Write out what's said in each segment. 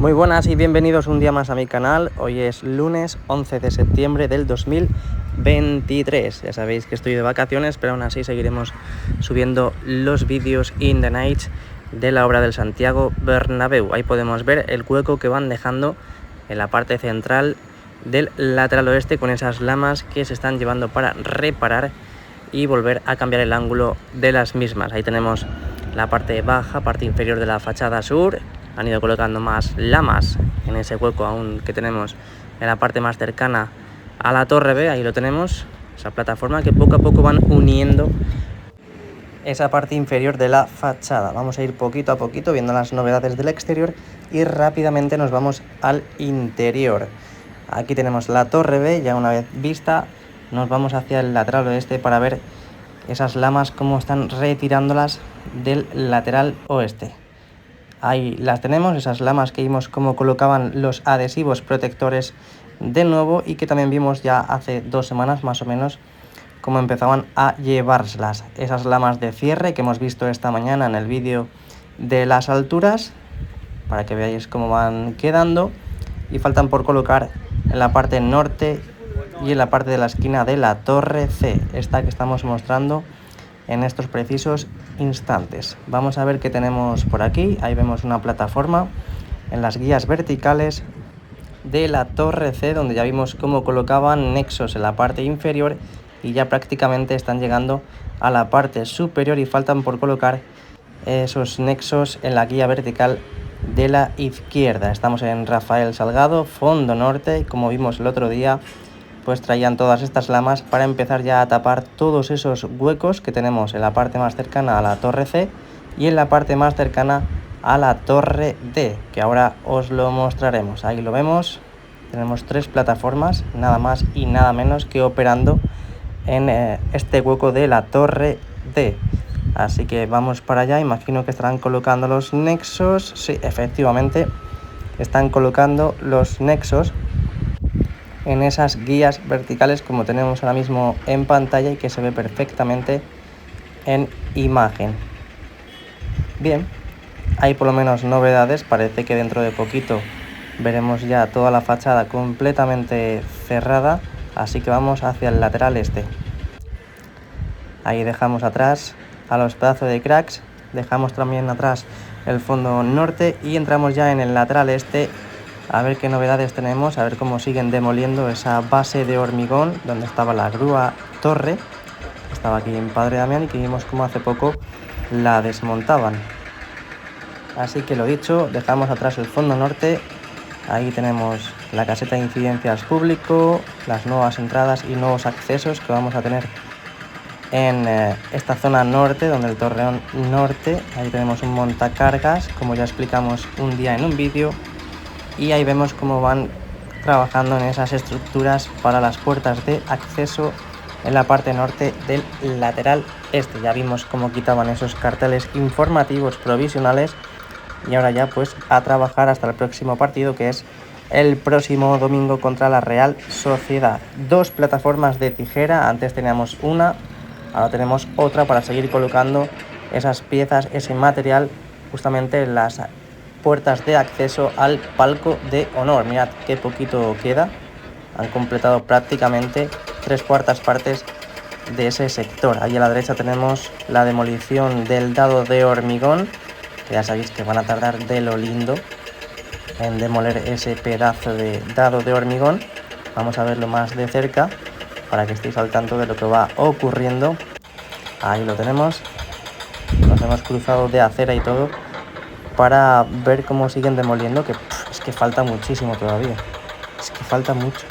Muy buenas y bienvenidos un día más a mi canal. Hoy es lunes 11 de septiembre del 2023. Ya sabéis que estoy de vacaciones, pero aún así seguiremos subiendo los vídeos in the night de la obra del Santiago Bernabéu. Ahí podemos ver el hueco que van dejando en la parte central del lateral oeste con esas lamas que se están llevando para reparar y volver a cambiar el ángulo de las mismas. Ahí tenemos la parte baja, parte inferior de la fachada sur. Han ido colocando más lamas en ese hueco aún que tenemos en la parte más cercana a la torre B. Ahí lo tenemos, esa plataforma que poco a poco van uniendo esa parte inferior de la fachada. Vamos a ir poquito a poquito viendo las novedades del exterior y rápidamente nos vamos al interior. Aquí tenemos la torre B, ya una vez vista nos vamos hacia el lateral oeste para ver esas lamas cómo están retirándolas del lateral oeste. Ahí las tenemos, esas lamas que vimos cómo colocaban los adhesivos protectores de nuevo y que también vimos ya hace 2 semanas más o menos cómo empezaban a llevárselas. Esas lamas de cierre que hemos visto esta mañana en el vídeo de las alturas, para que veáis cómo van quedando, y faltan por colocar en la parte norte y en la parte de la esquina de la torre C, esta que estamos mostrando en estos precisos instantes. Vamos a ver qué tenemos por aquí. Ahí vemos una plataforma en las guías verticales de la torre C, donde ya vimos cómo colocaban nexos en la parte inferior y ya prácticamente están llegando a la parte superior y faltan por colocar esos nexos en la guía vertical de la izquierda. Estamos en Rafael Salgado, fondo norte, y como vimos el otro día, pues traían todas estas lamas para empezar ya a tapar todos esos huecos que tenemos en la parte más cercana a la torre C y en la parte más cercana a la torre D, que ahora os lo mostraremos. Ahí lo vemos, tenemos 3 plataformas, nada más y nada menos que operando en este hueco de la torre D. Así que vamos para allá, imagino que estarán colocando los nexos. Sí, efectivamente, están colocando los nexos en esas guías verticales como tenemos ahora mismo en pantalla y que se ve perfectamente en imagen. Bien, hay por lo menos novedades, parece que dentro de poquito veremos ya toda la fachada completamente cerrada, así que vamos hacia el lateral este. Ahí dejamos atrás a los pedazos de cracks, dejamos también atrás el fondo norte y entramos ya en el lateral este. A ver qué novedades tenemos, a ver cómo siguen demoliendo esa base de hormigón donde estaba la grúa torre. Estaba aquí en Padre Damián y que vimos cómo hace poco la desmontaban. Así que lo dicho, dejamos atrás el fondo norte. Ahí tenemos la caseta de incidencias público, las nuevas entradas y nuevos accesos que vamos a tener en esta zona norte, donde el torreón norte. Ahí tenemos un montacargas, como ya explicamos un día en un vídeo. Y ahí vemos cómo van trabajando en esas estructuras para las puertas de acceso en la parte norte del lateral este. Ya vimos cómo quitaban esos carteles informativos provisionales y ahora ya pues a trabajar hasta el próximo partido, que es el próximo domingo contra la Real Sociedad. 2 plataformas de tijera, antes teníamos una, ahora tenemos otra para seguir colocando esas piezas, ese material justamente en las puertas de acceso al palco de honor. Mirad qué poquito queda, han completado prácticamente 3/4 partes de ese sector. Ahí a la derecha tenemos la demolición del dado de hormigón, que ya sabéis que van a tardar de lo lindo en demoler ese pedazo de dado de hormigón. Vamos a verlo más de cerca para que estéis al tanto de lo que va ocurriendo. Ahí lo tenemos, nos hemos cruzado de acera y todo para ver cómo siguen demoliendo, que es que falta muchísimo todavía, es que falta mucho.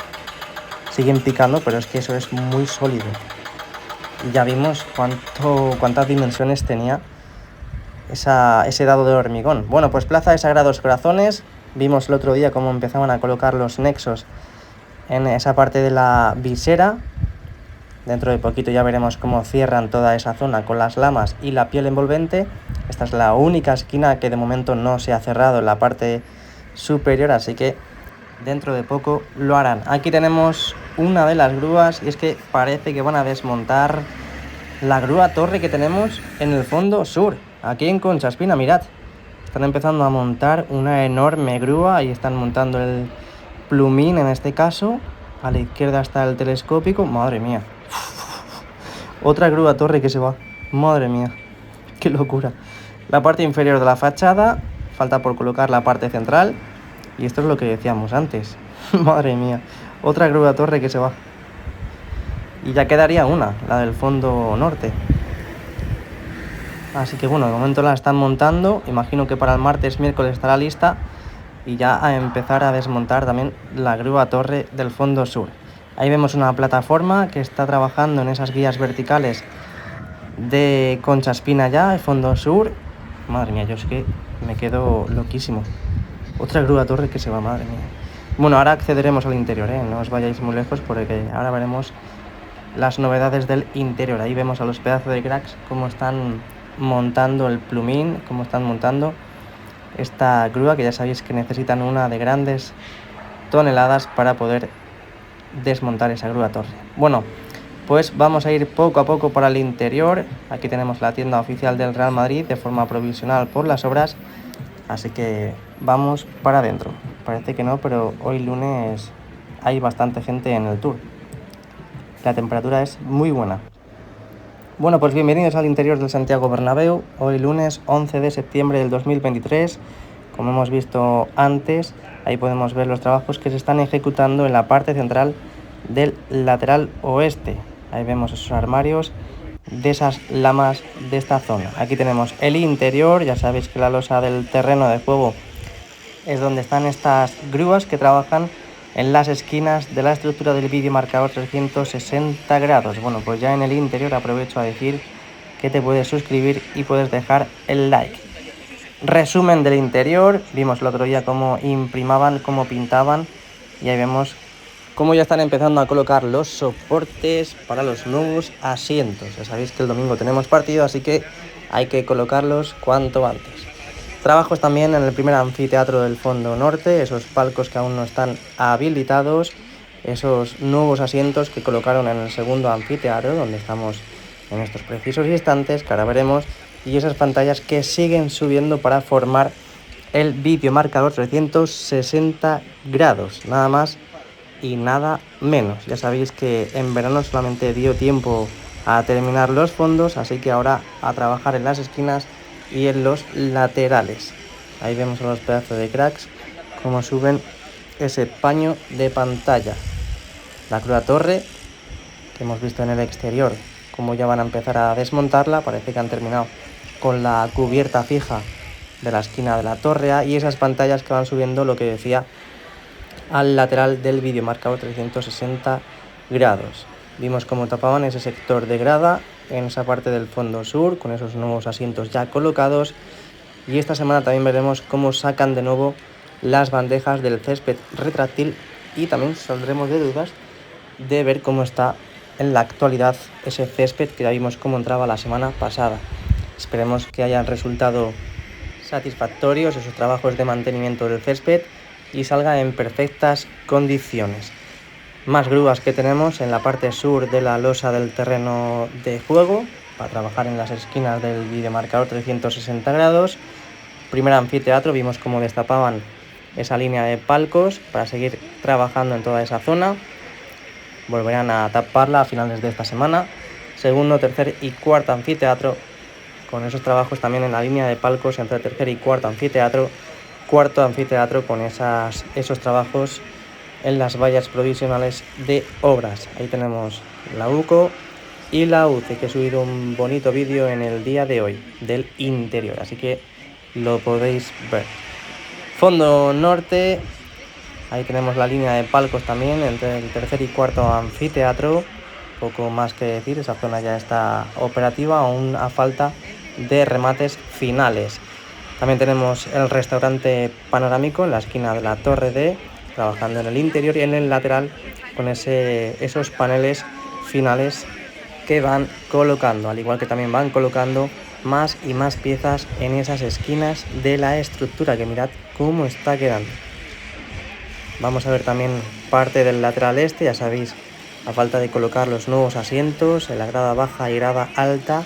Siguen picando, pero es que eso es muy sólido. Y ya vimos cuántas dimensiones tenía ese dado de hormigón. Bueno, pues Plaza de Sagrados Corazones, vimos el otro día cómo empezaban a colocar los nexos en esa parte de la visera. Dentro de poquito ya veremos cómo cierran toda esa zona con las lamas y la piel envolvente. Esta es la única esquina que de momento no se ha cerrado en la parte superior, así que dentro de poco lo harán. Aquí tenemos una de las grúas y es que parece que van a desmontar la grúa torre que tenemos en el fondo sur, aquí en Concha Espina. Mirad, Están empezando a montar una enorme grúa y están montando el plumín en este caso. A la izquierda está el telescópico. Madre mía. Otra grúa torre que se va. Madre mía. Qué locura. La parte inferior de la fachada. Falta por colocar la parte central. Y esto es lo que decíamos antes. Madre mía. Otra grúa torre que se va. Y ya quedaría una, la del fondo norte. Así que bueno, de momento la están montando. Imagino que para el martes, miércoles estará lista. Y ya a empezar a desmontar también la grúa torre del fondo sur. Ahí vemos una plataforma que está trabajando en esas guías verticales de Concha Espina ya, el fondo sur. Madre mía, yo es que me quedo loquísimo. Otra grúa torre que se va, madre mía. Bueno, ahora accederemos al interior, no os vayáis muy lejos porque ahora veremos las novedades del interior. Ahí vemos a los pedazos de cracks cómo están montando el plumín, cómo están montando esta grúa, que ya sabéis que necesitan una de grandes toneladas para poder desmontar esa grúa torre. Bueno, pues vamos a ir poco a poco para el interior. Aquí tenemos la tienda oficial del Real Madrid de forma provisional por las obras, así que vamos para adentro. Parece que no, pero hoy lunes hay bastante gente en el tour. La temperatura es muy buena. Bueno, pues bienvenidos al interior del Santiago Bernabéu. Hoy lunes 11 de septiembre del 2023. Como hemos visto antes, ahí podemos ver los trabajos que se están ejecutando en la parte central del lateral oeste. Ahí vemos esos armarios de esas lamas de esta zona. Aquí tenemos el interior. Ya sabéis que la losa del terreno de juego es donde están estas grúas que trabajan en las esquinas de la estructura del vídeo marcador 360 grados. Bueno, pues ya en el interior aprovecho a decir que te puedes suscribir y puedes dejar el like. Resumen del interior. Vimos el otro día cómo imprimaban, cómo pintaban, y ahí vemos cómo ya están empezando a colocar los soportes para los nuevos asientos. Ya sabéis que el domingo tenemos partido, así que hay que colocarlos cuanto antes. Trabajos también en el primer anfiteatro del fondo norte, esos palcos que aún no están habilitados, esos nuevos asientos que colocaron en el segundo anfiteatro, donde estamos en estos precisos instantes, que ahora veremos, y esas pantallas que siguen subiendo para formar el vídeo marcador 360 grados, nada más y nada menos. Ya sabéis que en verano solamente dio tiempo a terminar los fondos, así que ahora a trabajar en las esquinas y en los laterales. Ahí vemos a los pedazos de cracks cómo suben ese paño de pantalla. La grúa torre que hemos visto en el exterior, como ya van a empezar a desmontarla. Parece que han terminado con la cubierta fija de la esquina de la torre A, y esas pantallas que van subiendo, lo que decía, al lateral del vídeo marcador 360 grados. Vimos cómo tapaban ese sector de grada en esa parte del fondo sur con esos nuevos asientos ya colocados, y esta semana también veremos cómo sacan de nuevo las bandejas del césped retráctil, y también saldremos de dudas de ver cómo está en la actualidad ese césped que ya vimos cómo entraba la semana pasada. Esperemos que hayan resultado satisfactorios esos trabajos de mantenimiento del césped y salga en perfectas condiciones. Más grúas que tenemos en la parte sur de la losa del terreno de juego para trabajar en las esquinas del videomarcador 360 grados. Primer anfiteatro, vimos cómo destapaban esa línea de palcos para seguir trabajando en toda esa zona. Volverán a taparla a finales de esta semana. Segundo, tercer y cuarto anfiteatro, con esos trabajos también en la línea de palcos entre tercer y cuarto anfiteatro. Cuarto anfiteatro con esos trabajos en las vallas provisionales de obras. Ahí tenemos la UCO y la UCE, que he subido un bonito vídeo en el día de hoy del interior, así que lo podéis ver. Fondo norte, ahí tenemos la línea de palcos también entre el tercer y cuarto anfiteatro. Poco más que decir, esa zona ya está operativa, aún a falta de remates finales. También tenemos el restaurante panorámico en la esquina de la Torre D, trabajando en el interior y en el lateral con esos paneles finales que van colocando, al igual que también van colocando más y más piezas en esas esquinas de la estructura, que mirad cómo está quedando. Vamos a ver también parte del lateral este, ya sabéis, a falta de colocar los nuevos asientos en la grada baja y grada alta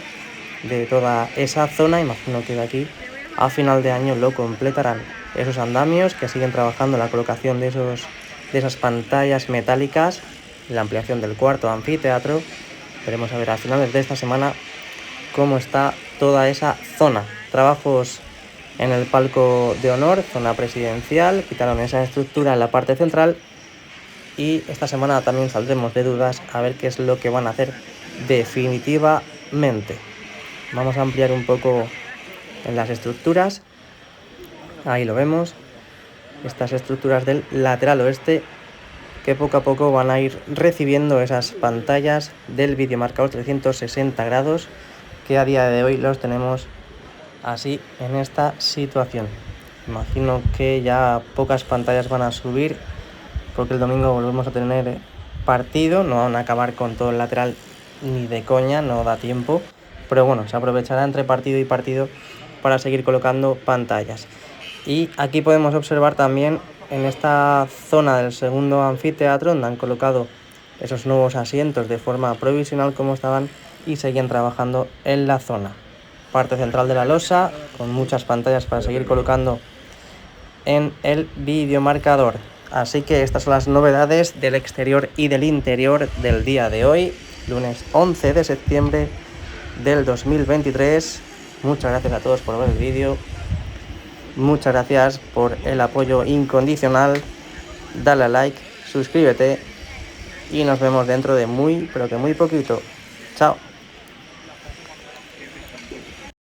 de toda esa zona. Imagino que de aquí a final de año lo completarán. Esos andamios que siguen trabajando la colocación de esas pantallas metálicas y la ampliación del cuarto anfiteatro. Veremos a ver a finales de esta semana cómo está toda esa zona. Trabajos en el palco de honor, zona presidencial, quitaron esa estructura en la parte central y esta semana también saldremos de dudas a ver qué es lo que van a hacer definitivamente. Vamos a ampliar un poco en las estructuras. Ahí lo vemos, estas estructuras del lateral oeste que poco a poco van a ir recibiendo esas pantallas del videomarcador 360 grados que a día de hoy los tenemos así en esta situación. Imagino que ya pocas pantallas van a subir porque el domingo volvemos a tener partido, no van a acabar con todo el lateral ni de coña, no da tiempo, pero bueno, se aprovechará entre partido y partido para seguir colocando pantallas. Y aquí podemos observar también en esta zona del segundo anfiteatro donde han colocado esos nuevos asientos de forma provisional como estaban y seguían trabajando en la zona. Parte central de la losa con muchas pantallas para seguir colocando en el videomarcador. Así que estas son las novedades del exterior y del interior del día de hoy, lunes 11 de septiembre del 2023. Muchas gracias a todos por ver el vídeo. Muchas gracias por el apoyo incondicional. Dale a like, suscríbete y nos vemos dentro de muy, pero que muy poquito. Chao.